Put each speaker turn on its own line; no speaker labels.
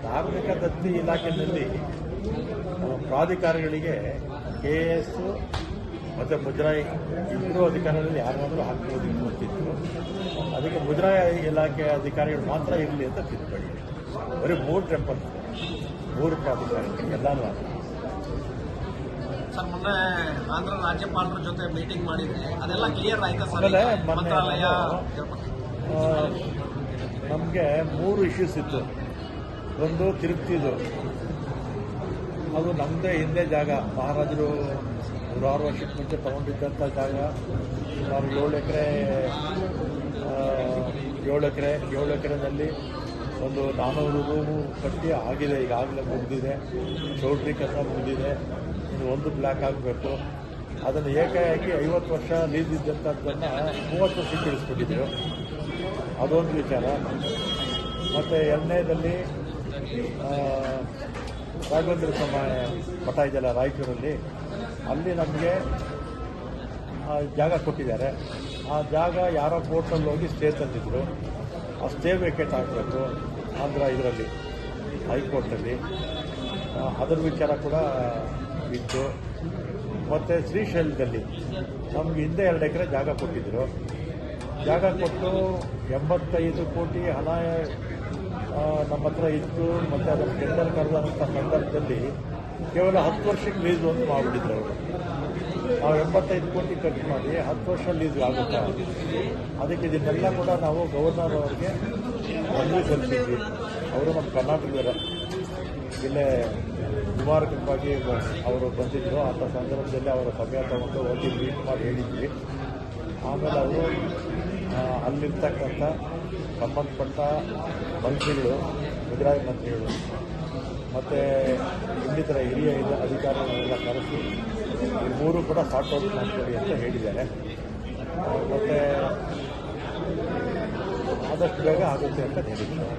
ಕಾರ್ಮಿಕ ದತ್ತಿ ಇಲಾಖೆಯಲ್ಲಿ ಪ್ರಾಧಿಕಾರಿಗಳಿಗೆ KS ಮತ್ತು ಮುಜರಾಯಿ ಇಬ್ಬರು ಅಧಿಕಾರಿಗಳಲ್ಲಿ ಯಾರಾದರೂ ಹಾಕ್ಬೋದು ಅಂತಿತ್ತು. ಅದಕ್ಕೆ ಮುಜರಾಯಿ ಇಲಾಖೆ ಅಧಿಕಾರಿಗಳು ಮಾತ್ರ ಇರಲಿ ಅಂತ ತಿದ್ದುಪಡಿ. ಬರೀ 3 ಟೆಂಪಲ್ 3 ಪ್ರಾಧಿಕಾರಕ್ಕೆ ಎಲ್ಲಾನು
ಸರ್. ಮೊನ್ನೆ ಆಂಧ್ರ ರಾಜ್ಯಪಾಲರ ಜೊತೆ ಮೀಟಿಂಗ್ ಮಾಡಿದ್ರೆ ಅದೆಲ್ಲ ಕ್ಲಿಯರ್ ಆಯ್ತಾ ಸರ್?
ಆಮೇಲೆ ಮೊನ್ನೆ ನಮಗೆ 3 ಇಶ್ಯೂಸ್ ಇತ್ತು. ಒಂದು ತಿರುಪ್ತಿದು, ಅದು ನಮ್ಮದೇ ಹಿಂದೆ ಜಾಗ, ಮಹಾರಾಜರು 106 ವರ್ಷಕ್ಕೆ ಮುಂಚೆ ತಗೊಂಡಿದ್ದಂಥ ಜಾಗ. ಸುಮಾರು 7 ಎಕರೆನಲ್ಲಿ ಒಂದು 400 ರೂಮು ಕಟ್ಟಿ ಆಗಿದೆ, ಈಗಾಗಲೇ ಮುಗಿದಿದೆ. ಚೌಲ್ಟ್ರಿ ಕಸ ಮುಗಿದಿದೆ, ಇನ್ನು ಒಂದು ಬ್ಲಾಕ್ ಆಗಬೇಕು. ಅದನ್ನು ಏಕಾಏಕಿ 50 ವರ್ಷ ಲೀಸ್ ಇದ್ದಂಥದ್ದನ್ನು 30 ವರ್ಷಕ್ಕೆ ಇಳಿಸ್ಬಿಟ್ಟಿದ್ದೆವು. ಅದೊಂದು ವಿಚಾರ. ಮತ್ತು ಎರಡನೇದಲ್ಲಿ ರಾಘವೇಂದ್ರ ಸ್ವಾಮಿ ಮಠ ಇದೆಯಲ್ಲ ರಾಯಚೂರಲ್ಲಿ, ಅಲ್ಲಿ ನಮಗೆ ಜಾಗ ಕೊಟ್ಟಿದ್ದಾರೆ. ಆ ಜಾಗ ಯಾರೋ ಕೋರ್ಟಲ್ಲಿ ಹೋಗಿ ಸ್ಟೇ ತಂದಿದ್ರು. ಆ ಸ್ಟೇ ವೇಕೇಟ್ ಆಗಬೇಕು ಆಂಧ್ರ ಇದರಲ್ಲಿ ಹೈಕೋರ್ಟಲ್ಲಿ. ಅದರ ವಿಚಾರ ಕೂಡ ಇತ್ತು. ಮತ್ತು ಶ್ರೀಶೈಲದಲ್ಲಿ ನಮಗೆ ಹಿಂದೆ 2 ಎಕರೆ ಜಾಗ ಕೊಟ್ಟಿದ್ದರು. ಜಾಗ ಕೊಟ್ಟು 85 ಕೋಟಿ ಹಣ ನಮ್ಮ ಹತ್ರ ಇತ್ತು. ಮತ್ತು ಅದನ್ನು ಟೆಂಡರ್ ಕರೆದಂಥ ಸಂದರ್ಭದಲ್ಲಿ ಕೇವಲ 10 ವರ್ಷಕ್ಕೆ ಲೀಸ್ ಒಂದು ಮಾಡಿಬಿಟ್ಟಿದ್ರು ಅವರು. ನಾವು 85 ಕೋಟಿ ಖರ್ಚು ಮಾಡಿ 10 ವರ್ಷ ಲೀಸ್ ಆಗುತ್ತಾ? ಅದಕ್ಕೆ ಇದನ್ನೆಲ್ಲ ಕೂಡ ನಾವು ಗವರ್ನರ್ ಅವರಿಗೆ ಮನವಿ ಸಲ್ಲಿಸಿದ್ವಿ. ಅವರು ನಮ್ಮ ಕರ್ನಾಟಕದವರೇ, ಇಲ್ಲೇ ಕುಮಾರಕಂಪಾಗಿ ಅವರು ಬಂದಿದ್ದರು. ಅಂಥ ಸಂದರ್ಭದಲ್ಲಿ ಅವರ ಸಮಯ ತಗೊಂಡು ಹೋಗಿ ಮೀಟ್ ಮಾಡಿ ಹೇಳಿದ್ವಿ. ಆಮೇಲೆ ಅವರು ಅಲ್ಲಿರ್ತಕ್ಕಂಥ ಸಂಬಂಧಪಟ್ಟ ಮಂತ್ರಿಗಳು, ಮುಜರಾಯಿ ಮಂತ್ರಿಗಳು ಮತ್ತು ಇನ್ನಿತರ ಹಿರಿಯ ಅಧಿಕಾರಿಗಳನ್ನೆಲ್ಲ ಕರೆಸಿ ಈ 3 ಕೂಡ ಸಾರ್ಟ್ ಔಟ್ ಮಾಡ್ಕೊಳ್ಳಿ ಅಂತ ಹೇಳಿದ್ದಾರೆ. ಮತ್ತು ಆದಷ್ಟು ಬೇಗ ಆಗುತ್ತೆ ಅಂತ ಹೇಳಿದ್ದಾರೆ.